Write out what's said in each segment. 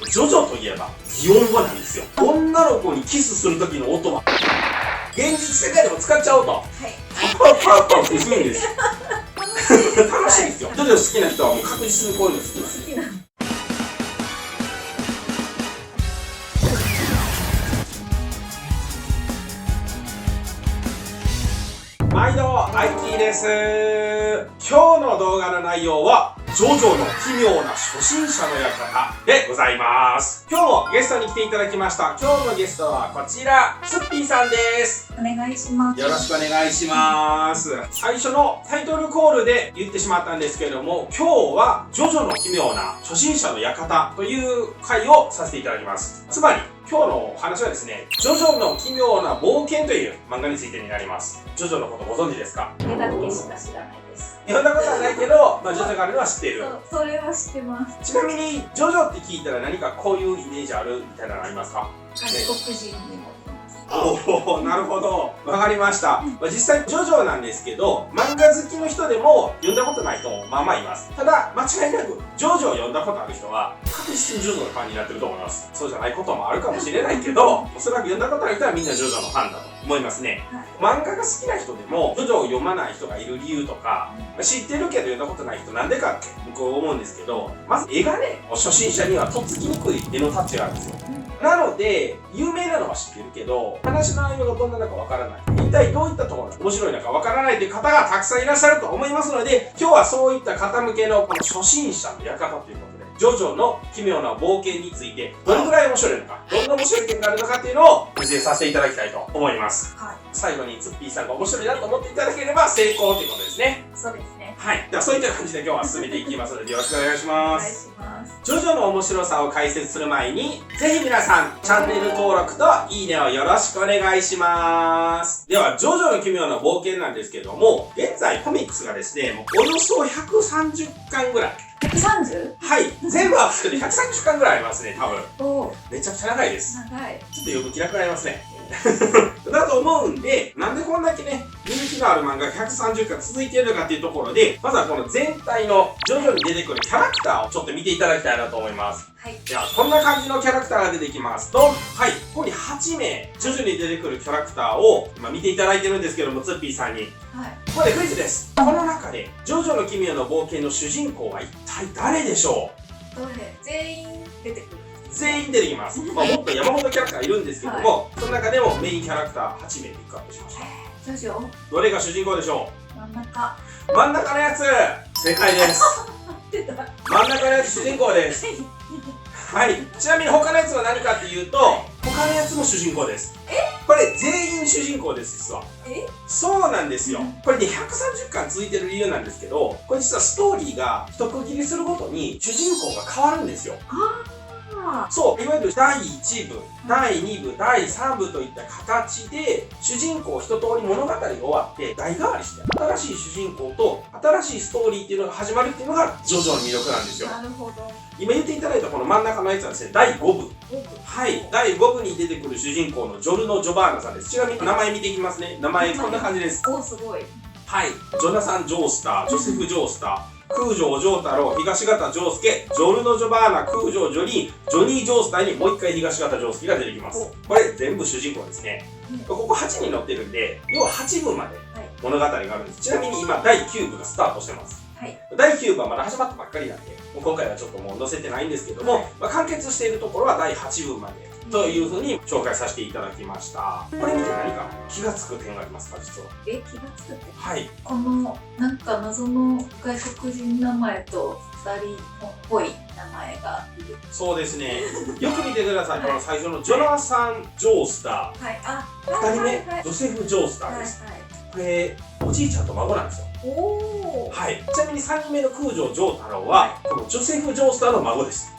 ジョジョといえば擬音語なんですよ。女の子にキスする時の音は現実世界でも使っちゃおうと、はい、パッパッパッパッするんですよ。楽しいですよ。ジョジョ好きな人はもう確実にこういうの好きなんです。毎度、アイキーです。今日の動画の内容は、ジョジョの奇妙な初心者の館でございます。今日もゲストに来ていただきました。今日のゲストはこちら、ツッピーさんです。お願いします。よろしくお願いします。最初のタイトルコールで言ってしまったんですけれども、今日は、ジョジョの奇妙な初心者の館という回をさせていただきます。つまり、今日のお話はですね、ジョジョの奇妙な冒険という漫画についてになります。ジョジョのことご存知ですか？絵だけしか知らないです。読んだことはないけど、ジョジョがあるのは知っている。それは知ってます。ちなみに、ジョジョって聞いたら何かこういうイメージあるみたいなのありますか？外国人にも。おお、なるほど。わかりました。実際、ジョジョなんですけど、漫画好きの人でも読んだことない人もまあまあいます。ただ、間違いなく、ジョジョを読んだことある人は、確実にジョジョのファンになってると思います。そうじゃないこともあるかもしれないけど、おそらく読んだことある人はみんなジョジョのファンだと思いますね。漫画が好きな人でも、ジョジョを読まない人がいる理由とか、知ってるけど読んだことない人なんでかって僕は思うんですけど、まず絵がね、初心者にはとっつきにくい絵のタッチがあるんですよ。なので、有名なのは知ってるけど、話の内容がどんなのかわからない。一体どういったところが面白いのかわからないという方がたくさんいらっしゃると思いますので、今日はそういった方向けのこの初心者の館ということで、ジョジョの奇妙な冒険について、どれくらい面白いのか、どんな面白い点があるのかっていうのをプレゼンさせていただきたいと思います。はい、最後にツッピーさんが面白いなと思っていただければ成功ということですね。そうですね。はい。ではそういった感じで今日は進めていきますので、よろしくお願いします。お願いします。ジョジョの面白さを解説する前に、ぜひ皆さん、チャンネル登録といいねをよろしくお願いします。では、ジョジョの奇妙な冒険なんですけども、現在コミックスがですね、もうおよそ130巻ぐらい。130？ はい。全部合わせて130巻ぐらいありますね、多分。おめちゃくちゃ長いです。長い。ちょっと読む気なくなりますね。だと思うんで、なんでこんだけね、人気のある漫画が130巻続いているのかっていうところで、まずはこの全体のジョジョに出てくるキャラクターをちょっと見ていただきたいなと思います。はい。では、こんな感じのキャラクターが出てきます。ドン！はい。ここに8名、ジョジョに出てくるキャラクターを今見ていただいてるんですけども、ツッピーさんに。はい。ここでクイズです。この中で、ジョジョの奇妙な冒険の主人公は一体誰でしょう？全員出てくる。全員出てきます。もっと山本キャラクターいるんですけども、その中でもメインキャラクター8名ピックアップしました。ジョジョ？どれが主人公でしょ真ん中。真ん中のやつ正解です。真ん中のやつ主人公です。はい。ちなみに他のやつは何かっていうと、他のやつも主人公です。これ全員主人公です、実は。そうなんですよ。これね、130巻続いてる理由なんですけど、これ実はストーリーが一区切りするごとに主人公が変わるんですよ。そう、いわゆる第1部、第2部、第3部といった形で、主人公一通り物語が終わって、代替わりして、新しい主人公と新しいストーリーっていうのが始まるっていうのが、ジョジョの魅力なんですよ。なるほど。今言っていただいたこの真ん中のやつはですね、第5部。はい、第5部に出てくる主人公のジョルノ・ジョバーナさんです。ちなみに名前見ていきますね。名前こんな感じです。お、すごい。はい、ジョナサン・ジョースター、ジョセフ・ジョースター、空城城太郎、東方丈介、ジョルノ・ジョバーナ、空城ジョニー、ジョニー・ジョースターにもう一回東方丈介が出てきます。これ全部主人公ですね。ここ8人載ってるんで、要は8部まで物語があるんです。ちなみに今第9部がスタートしてます。第9部はまだ始まったばっかりなんで、今回はちょっともう載せてないんですけども、完結しているところは第8部までというふうに紹介させていただきました。これ見て何か気がつく点がありますか、実は。気がつく点？はい。このなんか謎の外国人名前と2人っぽい名前がいる。そうですね。よく見てください。この最初のジョナサン・ジョースター。はい。あ、2人目、ジョセフ・ジョースターです。これ、おじいちゃんと孫なんですよ。はい。ちなみに3人目の空城城太郎は、このジョセフ・ジョースターの孫です。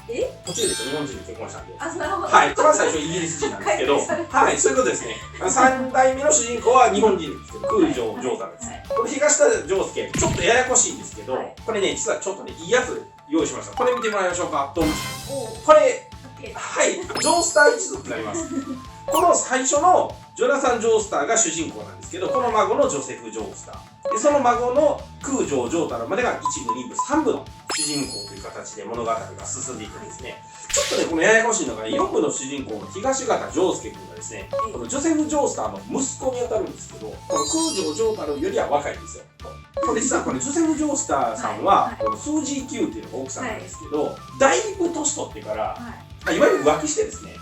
途中で日本人に結婚したんで。はい。一番最初イギリス人なんですけど、はい、そういうことですね。3代目の主人公は日本人ですけど、空城城太郎です。これ東田丈介、ちょっとややこしいんですけど、これね、実はちょっとね、いいやつ用意しました。これ見てもらいましょうか。ドン。これ、はい、ジョースター一族になります。この最初のジョナサン・ジョースターが主人公なんですけど、この孫のジョセフ・ジョースター。でその孫の空城城太郎までが1部2部3部の主人公という形で物語が進んでいくんですね。ちょっとねこのややこしいのが4部の主人公の東方仗介君がですね、このジョセフ・ジョースターの息子にあたるんですけど、この空城城太郎よりは若いんですよ。これ実はこれジョセフ・ジョースターさんは、このスージー・キューっていうのが奥さんなんですけど、だいぶ年取ってから、いわゆる浮気してですね、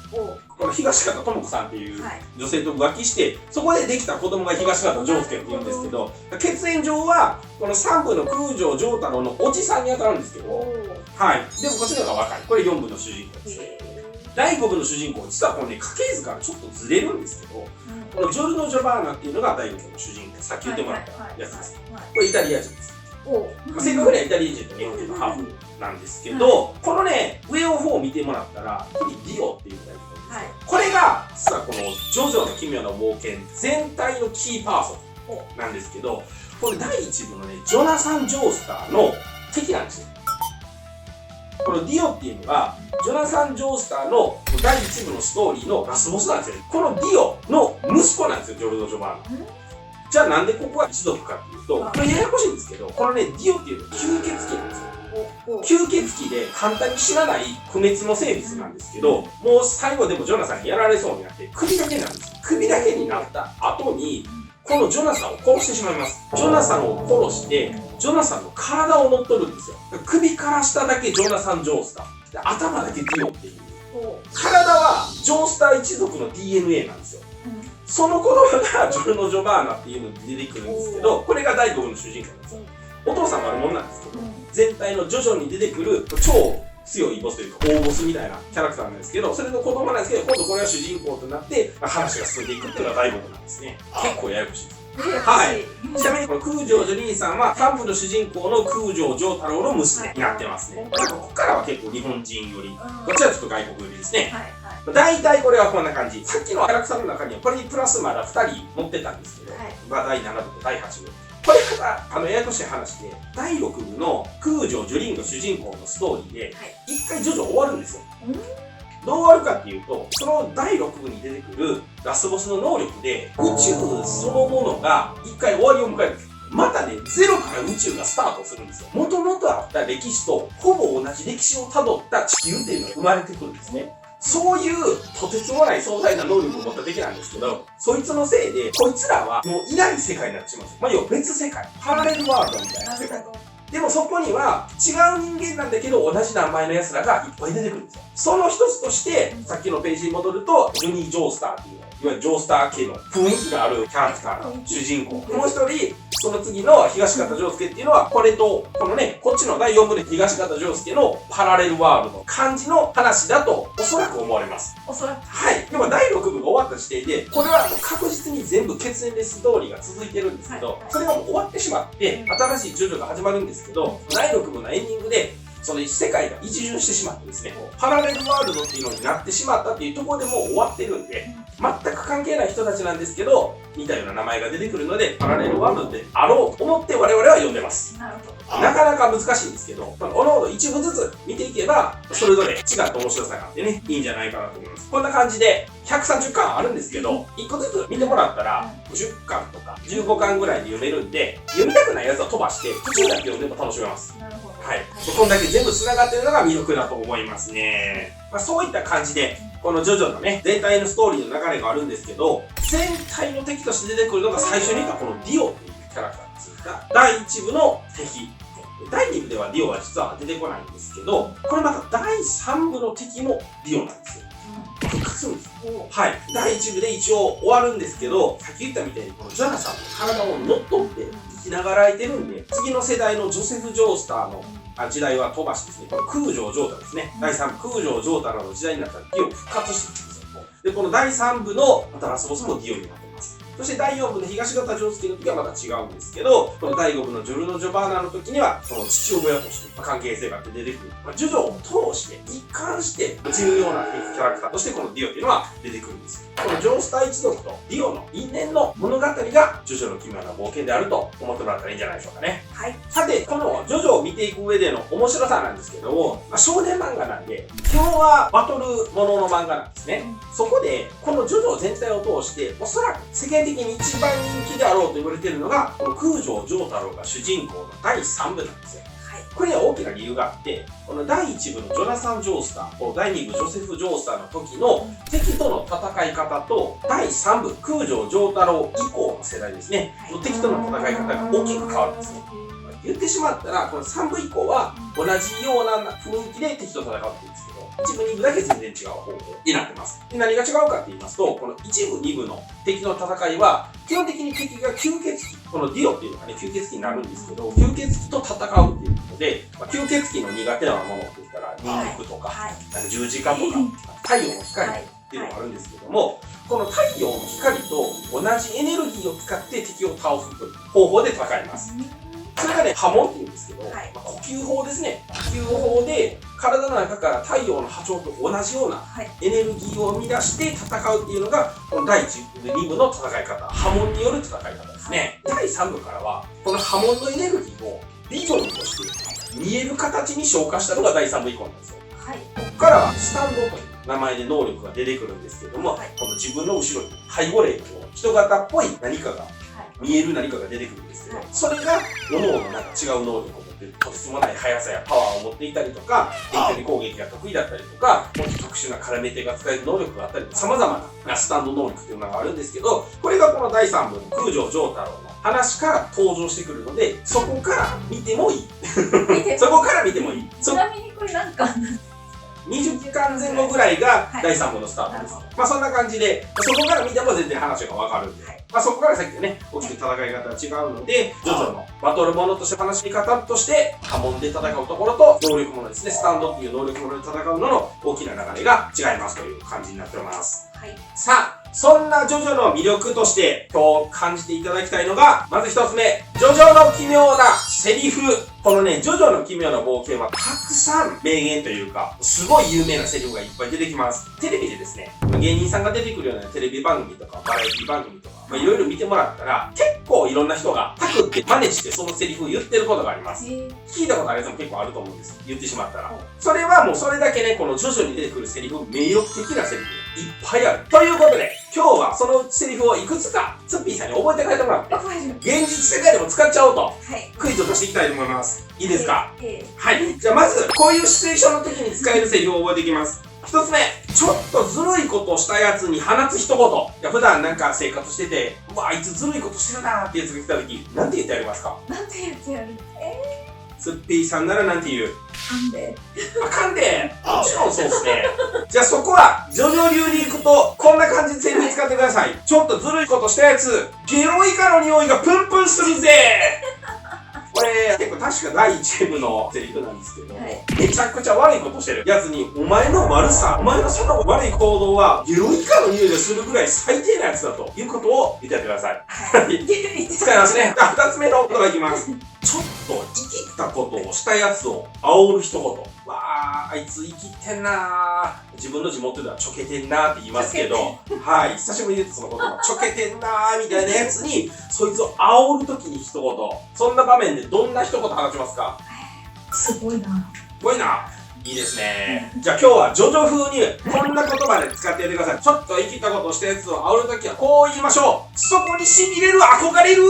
この東方智子さんっていう女性と浮気して、そこでできた子供が東方仗介っていうんですけど、血縁上はこの3部の空城城太郎のおじさんにあたるんですけど、はい、でもこっちの方が若い。これ4部の主人公ですね。第5部の主人公、実はこのね家系図からちょっとずれるんですけど、このジョルノ・ジョバーナっていうのが第5部の主人公、さっき言ってもらったやつです。これイタリア人です。正確にはイタリア人と日本人のハーフなんですけど、このね上の方を見てもらったら、ここにディオっていうのがいるんですよ。これが実はこのジョジョの奇妙な冒険全体のキーパーソンなんですけど、これ第1部のねジョナサン・ジョースターの敵なんですよ。このディオっていうのがジョナサン・ジョースターの第1部のストーリーのラスボスなんですよ。このディオの息子なんですよ、ジョルノ・ジョバーナ。じゃあなんでここは一族かっていうと、これややこしいんですけど、このねディオっていうのは吸血鬼なんですよ。吸血鬼で簡単に死なない不滅の生物なんですけど、もう最後でもジョナサンにやられそうになって首だけなんですよ。首だけになった後にこのジョナサンを殺してしまいます。ジョナサンを殺してジョナサンの体を乗っ取るんですよ。首から下だけジョナサン・ジョースターで、頭だけディオっていう。体はジョースター一族の DNA なんですよ。その子供がジョルノ・ジョバーナっていうのに出てくるんですけど、これが第5部の主人公なんですよ。お父さんは悪者なんですけど、全体のジョジョに出てくる超強いボスというか大ボスみたいなキャラクターなんですけど、それの子供なんですけど、今度これが主人公となって話が進んでいくっていうのが第5部なんですね。結構ややこしいです。はい。ちなみにこの空城ジョニーさんは3部の主人公の空城城太郎の娘になってますね。ここからは結構日本人より、こっちはちょっと外国寄りですね。大体これはこんな感じ。さっきのキャラクターの中にはこれにプラスまだ2人持ってたんですけど、第7部と第8部。これからややこしい話で、第6部の空城ジョリーンの主人公のストーリーで一回ジョジョ終わるんですよ。どう終わるかっていうと、その第6部に出てくるラスボスの能力で宇宙そのものが一回終わりを迎えるんです。またね、ゼロから宇宙がスタートするんですよ。もともとあった歴史とほぼ同じ歴史をたどった地球っていうのが生まれてくるんですね。そういうとてつもない壮大な能力を持った敵なんですけど、そいつのせいでこいつらはもういない世界になってしまうんですよ。要は別世界、パラレルワールドみたいな世界。でもそこには違う人間なんだけど同じ名前の奴らがいっぱい出てくるんですよ。その一つとしてさっきのページに戻るとジョニー・ジョースターっていういわゆるジョースター系の雰囲気があるキャラクターの主人公。もう一人その次の東方仗介っていうのはこれとこのねこっちの第4部で東方仗介のパラレルワールドの感じの話だとおそらく思われます。おそらくはい。でも第6部が終わった時点でこれは確実に全部血縁でストーリーが続いてるんですけど、それがもう終わってしまって新しいジョジョが始まるんですけど、第6部のエンディングでその世界が一巡してしまってですね、パラレルワールドっていうのになってしまったっていうところでもう終わってるんで、全く関係ない人たちなんですけど似たような名前が出てくるのでパラレルワールドであろうと思って我々は読んでます。なるほど。なかなか難しいんですけど、おのおの一部ずつ見ていけばそれぞれ違った面白さがあってね、いいんじゃないかなと思います。こんな感じで130巻あるんですけど、1個ずつ見てもらったら10巻とか15巻ぐらいで読めるんで、読みたくないやつは飛ばして途中だけ読んでも楽しめます。なるほど。はい。こんだけ全部繋がってるのが魅力だと思いますね。そういった感じでこのジョジョのね全体のストーリーの流れがあるんですけど、全体の敵として出てくるのが最初に言ったこのディオっていうキャラクターですが、第1部の敵。第2部ではディオは実は出てこないんですけど、これまた第3部の敵もディオなんですよ。復活するんです。はい。第1部で一応終わるんですけど、さっき言ったみたいにこのジョナサンの体を乗っ取って生きながらえてるんで、次の世代のジョセフ・ジョースターの時代は飛ばしてですね、この空城城太ですね、第3部空城城太の時代になったらディオ復活していくんですよ。で、この第3部のまたラスボスもディオになってます。そして第4部の東方仗介の時はまた違うんですけど、この第5部のジョルノ・ジョバーナの時にはその父親として関係性があって出てくる、ジョジョを通して一貫して重要なキャラクターとしてこのディオっていうのは出てくるんですよ。このジョースター一族とディオの因縁の物語がジョジョの奇妙な冒険であると思ってもらったらいいんじゃないでしょうかね。はい。さて、このジョジョを見ていく上での面白さなんですけども、少年漫画なんで基本はバトルものの漫画なんですね。そこでこのジョジョ全体を通しておそらく世間的に一番人気であろうと言われているのが、この空城城太郎が主人公の第3部なんですよ。これには大きな理由があって、この第1部のジョナサン・ジョースター、第2部ジョセフ・ジョースターの時の敵との戦い方と、第3部空城城太郎以降の世代ですね、敵との戦い方が大きく変わるんですね。言ってしまったら、この3部以降は同じような雰囲気で敵と戦っているんですけど、1部2部だけ全然違う方法になってます。で、何が違うかって言いますと、この1部2部の敵の戦いは基本的に敵が吸血鬼、このディオっていうのがね吸血鬼になるんですけど、吸血鬼と戦うっていうことで、吸血鬼の苦手なものって言ったらニンニクとか、なんか十字架とか太陽の光っていうのがあるんですけども、この太陽の光と同じエネルギーを使って敵を倒すという方法で戦います。それがね、波紋って言うんですけど、呼吸法ですね。呼吸法で体の中から太陽の波長と同じようなエネルギーを生み出して戦うっていうのが、この第1部、2部の戦い方、波紋による戦い方ですね。第3部からは、この波紋のエネルギーをビジョンとして見える形に昇華したのが第3部以降なんですよ。ここからはスタンドという名前で能力が出てくるんですけども、この自分の後ろに背後霊と人型っぽい何かが見える何かが出てくるんですけど、それが各々なんか違う能力を持っている、とてつもない速さやパワーを持っていたりとか、遠距離攻撃が得意だったりとか、もっと特殊な絡め手が使える能力があったり、様々なスタンド能力というのがあるんですけど、これがこの第3部の空城城太郎の話から登場してくるので、そこから見てもいい。そこから見てもいい。ちなみにこれなんか20巻前後ぐらいが第3部のスタートです。まあそんな感じで、そこから見ても全然話がわかるんで、まあそこから先でね、大きく戦い方が違うので、ジョジョのバトルものとして話し方として、波紋で戦うところと、能力ものですね、スタンドっていう能力もので戦うのの大きな流れが違いますという感じになっております。さあ、そんなジョジョの魅力として今日感じていただきたいのが、まず一つ目、ジョジョの奇妙なセリフ。このね、ジョジョの奇妙な冒険はたくさん名言というか、すごい有名なセリフがいっぱい出てきます。テレビでですね、芸人さんが出てくるようなテレビ番組とか、バラエティ番組とか、いろいろ見てもらったら、結構いろんな人がパクって真似してそのセリフを言ってることがあります。聞いたことあるやつも結構あると思うんです。言ってしまったら。それはもうそれだけね、このジョジョに出てくるセリフ、魅力的なセリフがいっぱいある。ということで、今日はそのセリフをいくつか、ツッピーさんに覚えて帰ってもらって、現実世界でも使っちゃおうと、クイズを出していきたいと思います。いいですか？はい。じゃあまず、こういうシチュエーションの時に使えるセリフを覚えていきます。一つ目、ちょっとずるいことをしたやつに放つ一言。いや、普段なんか生活してて、うわ、あいつずるいことしてるなーってやつが来た時、なんて言ってやりますか？なんて言ってやる？ツッピーさんならなんて言う？あかんで。あかんで。もちろんそうですね。じゃあそこは、ジョジョ流に行くと、こんな感じでセリフ使ってください。ちょっとずるいことしたやつ、ゲロイカの匂いがプンプンするぜ。これ結構確か第1部のセリフなんですけども、めちゃくちゃ悪いことしてるやつに、お前の悪さ、お前のその悪い行動はゲロイカの匂いがするぐらい最低なやつだということを言ってやってください。使いますね。2つ目のことがいきます。ちょっと生きったことをしたやつを煽る一言。わー、あいつ生きってんなー。自分の地元ではちょけてんなーって言いますけど、はい、久しぶりに言ってその言葉、ちょけてんなーみたいなやつに、そいつを煽るときに一言。そんな場面でどんな一言話しますか？すごいな。すごいな。いいですね。じゃあ今日はジョジョ風にこんな言葉で使ってやってください。ちょっと生きたことをしたやつを煽るときはこう言いましょう。そこに痺れる、憧れる。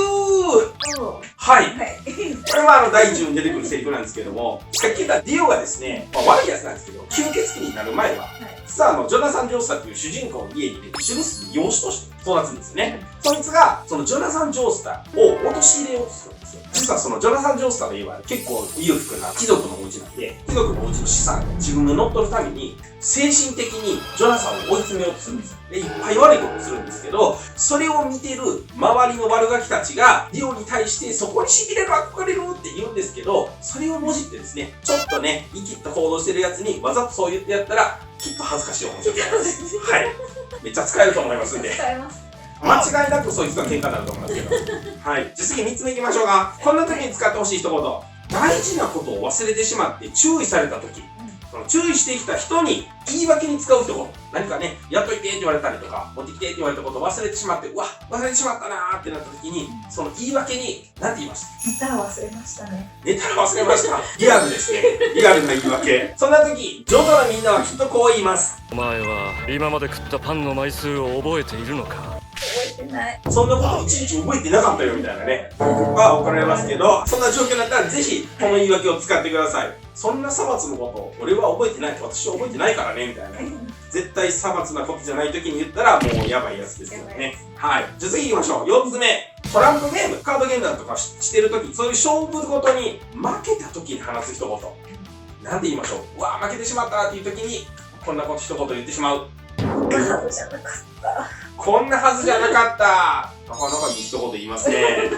はい。これは第1部に出てくるセリフなんですけども、さっき言ったディオがですね、悪いやつなんですけど、吸血鬼になる前は、実はジョナサン・ジョースターという主人公の家に一緒に住む養子として育つんですね。そいつが、そのジョナサン・ジョースターを陥れようとするんですよ。実はそのジョナサン・ジョースターの家は結構裕福な貴族のお家なんで、貴族のお家の資産を自分が乗っ取るために、精神的にジョナサンを追い詰めようとするんですよ。で、いっぱい悪いことをするんですけど、それを見てる周りの悪ガキたちが、ディオに対してそこに痺れる、憧れるって言うんですけど、それをもじってですね、ちょっとね、生きった行動してるやつにわざとそう言ってやったら、きっと恥ずかしい思いをすると思います。はい。めっちゃ使えると思いますんで。使えます。間違いなくそいつが喧嘩になると思いますけど。はい。じゃあ次3つ目いきましょうか。こんな時に使ってほしい一言。大事なことを忘れてしまって注意された時。その注意してきた人に言い訳に使う一言。何かね、やっといてって言われたりとか、持ってきてって言われたことを忘れてしまって、うわ、忘れてしまったなーってなった時に、その言い訳に何て言います？寝たら忘れましたね。寝たら忘れました。リアルですね。リアルな言い訳。そんな時、ジョジョのみんなはきっとこう言います。お前は今まで食ったパンの枚数を覚えているのか？覚えてない。そんなこといちいち覚えてなかったよみたいなね、は怒られますけど、そんな状況だったらぜひこの言い訳を使ってください。そんなさまつのこと俺は覚えてないって、私は覚えてないからねみたいな。絶対さまつなことじゃない時に言ったらもうやばいやつですよね。はい。じゃあ次行きましょう。4つ目。トランプゲーム、カードゲームだとかしてる時、そういう勝負ごとに負けた時に話す一言。なんて言いましょう。うわ負けてしまったっていう時にこんなこと一言言ってしまう。こんなはずじゃなかった。こんなはずじゃなかった。なかなかいい一言言いますね。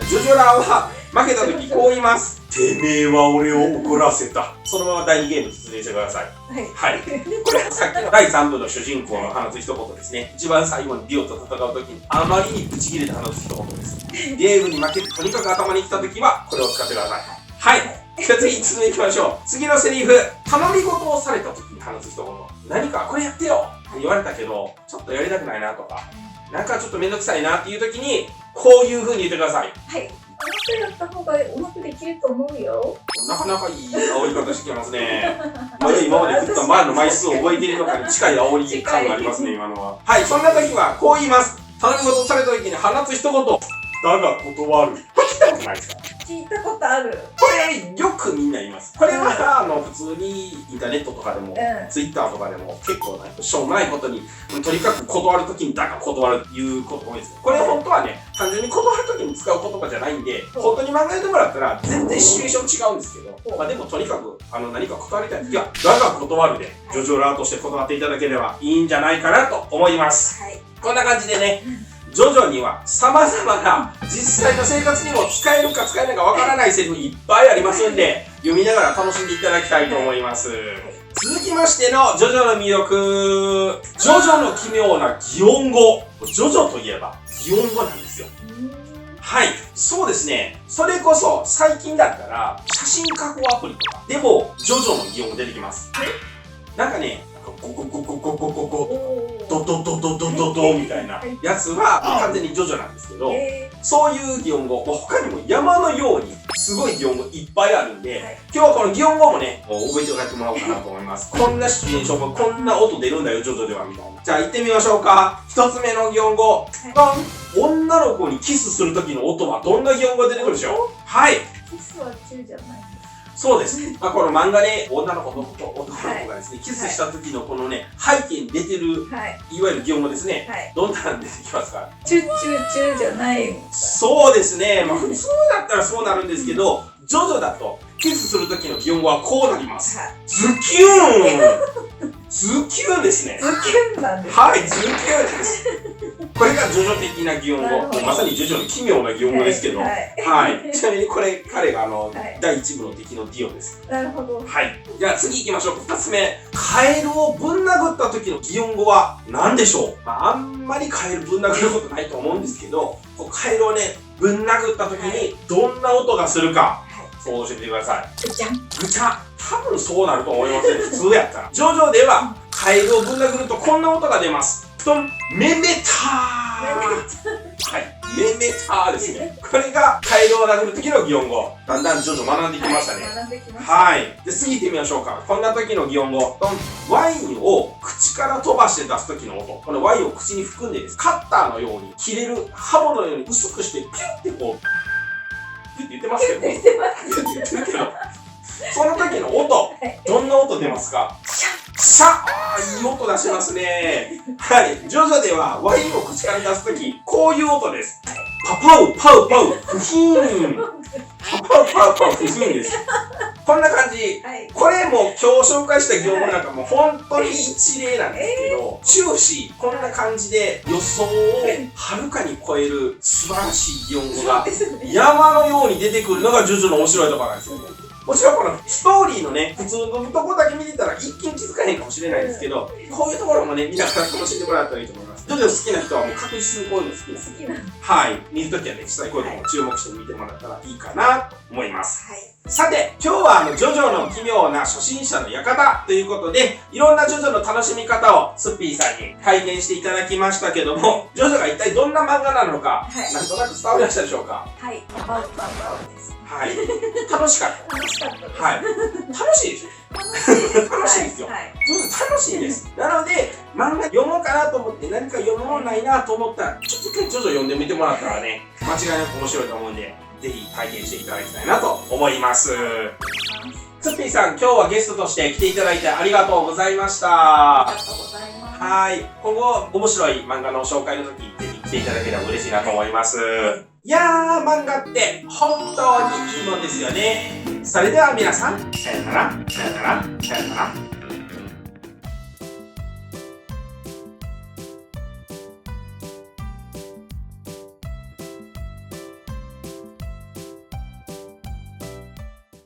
ジョジョラは負けた時こう言います。てめえは俺を怒らせた。そのまま第2ゲーム進めてください。はい。これさっきの第3部の主人公の放つ一言ですね。一番最後にディオと戦う時にあまりにブチ切れて放つ一言です。ゲームに負けてとにかく頭に来た時はこれを使ってください。はい。じゃあ次続いていきましょう。次のセリフ。頼み事をされた時に放つ一言。何かこれやってよって言われたけど、ちょっとやりたくないなとか、なんかちょっとめんどくさいなっていう時に、こういう風に言ってください。はい。表やった方がうまくできると思うよ。なかなかいい煽り方してきますね。まだ今まで振った前の枚数を覚えているのかに近い煽り感がありますね、今のは。はい、そんな時はこう言います。頼み事をされた時に放つ一言。だが断る。これ聞いたことないですか？聞いたことある。これよくみんな言います。これは普通にインターネットとかでも、ツイッターとかでも結構ね、しょうもないことにとにかく断るときにだが断るっていうこと多いです。これ本当はね、単純に断るときに使う言葉じゃないんで、本当に考えてもらったら全然シチュエーション違うんですけど、まあでもとにかく何か断りたいときはだが断るでジョジョラーとして断っていただければいいんじゃないかなと思います。はい、こんな感じでね。ジョジョには様々な実際の生活にも使えるか使えないかわからないセリフいっぱいありますんで、読みながら楽しんでいただきたいと思います。続きましてのジョジョの魅力。ジョジョの奇妙な擬音語。ジョジョといえば擬音語なんですよ。はい、そうですね。それこそ最近だったら写真加工アプリとかでもジョジョの擬音語出てきます。なんかね、ゴゴゴゴゴゴゴゴドドドドドドドみたいなやつは完全にジョジョなんですけど、そういう擬音語、他にも山のようにすごい擬音語いっぱいあるんで、今日はこの擬音語もね、覚えておいてもらおうかなと思います。こんなシチュエーションもこんな音出るんだよ、ジョジョではみたいな。じゃあ行ってみましょうか。一つ目の擬音語。女の子にキスする時の音はどんな擬音語が出てくるでしょう？はい。キスはチューじゃない。そうです。この漫画で女の子と男の子がですね、キスした時のこのね、背景に出てる、いわゆる擬音語ですね。どんなの出てきますか？チュチュチュじゃない。そうですね。まあ普通だったらそうなるんですけど、ジョジョだとキスする時の擬音語はこうなります。ズキューンズキューンですね。ズキューンなんです。はい、ズキューンです。これがジョジョ的な擬音語。まさにジョジョの奇妙な擬音語ですけど。はい。ちなみにこれ、彼が第1部の敵のディオです。なるほど。はい。じゃあ次行きましょう。2つ目。カエルをぶん殴った時の擬音語は何でしょう？あんまりカエルぶん殴ることないと思うんですけど、カエルをね、ぶん殴った時にどんな音がするか、そう教えてください。ぐちゃん。ぐちゃ。多分そうなると思いますね。普通やったら。ジョジョではカエルをぶん殴るとこんな音が出ます。メメター。はい、メメターですね。これがカエルを殴る時の擬音語。だんだん徐々学んできましたね。はい。で、次行ってみましょうか。こんな時の擬音語。ワインを口から飛ばして出す時の音。このワインを口に含んでです。カッターのように切れる刃物のように薄くしてピュッてこう、ピュッて言ってますけど。ピュッて言ってるけど。その時の音、どんな音出ますか？シャッ！あー、いい音出しますね。はい。ジョジョではワインを口から出すとき、こういう音です。パパウ、パウ、パウ、フヒーン。パパウ、パウ、パウ、フヒーンです。こんな感じ。これも今日紹介した擬音語なんかもう本当に一例なんですけど、終始こんな感じで予想をはるかに超える素晴らしい擬音語が山のように出てくるのがジョジョの面白いところなんですよね。もちろんこのストーリーのね、普通のとこだけ見てたら一気に気づかへんかもしれないですけど、こういうところもね、見ながら楽しんでもらったらいいと思います。ジョジョ好きな人はもう確実にこういうの好きな。はい。見るときはね、実際こういうのも注目して見てもらったらいいかなと思います。はい。さて、今日はジョジョの奇妙な初心者の館ということで、いろんなジョジョの楽しみ方をスッピーさんに体験していただきましたけども、ジョジョが一体どんな漫画なのか、なんとなく伝わりましたでしょうか？はい。パパウパウパウです。はい。楽しかった。楽しかったです。はい。楽しいでしょ？楽しいんですよ。はい。楽しいです。なので、漫画読もうかなと思って何か読むもんないなと思ったら、ちょっと一回ジョジョ読んでみてもらったらね、間違いなく面白いと思うんで、ぜひ体験していただきたいなと思います。ツッピーさん、今日はゲストとして来ていただいてありがとうございました。ありがとうございます。はい。今後、面白い漫画の紹介の時、ぜひ来ていただければ嬉しいなと思います。いやー、漫画って本当にいいもんですよね。それでは皆さん、さよなら、さよなら。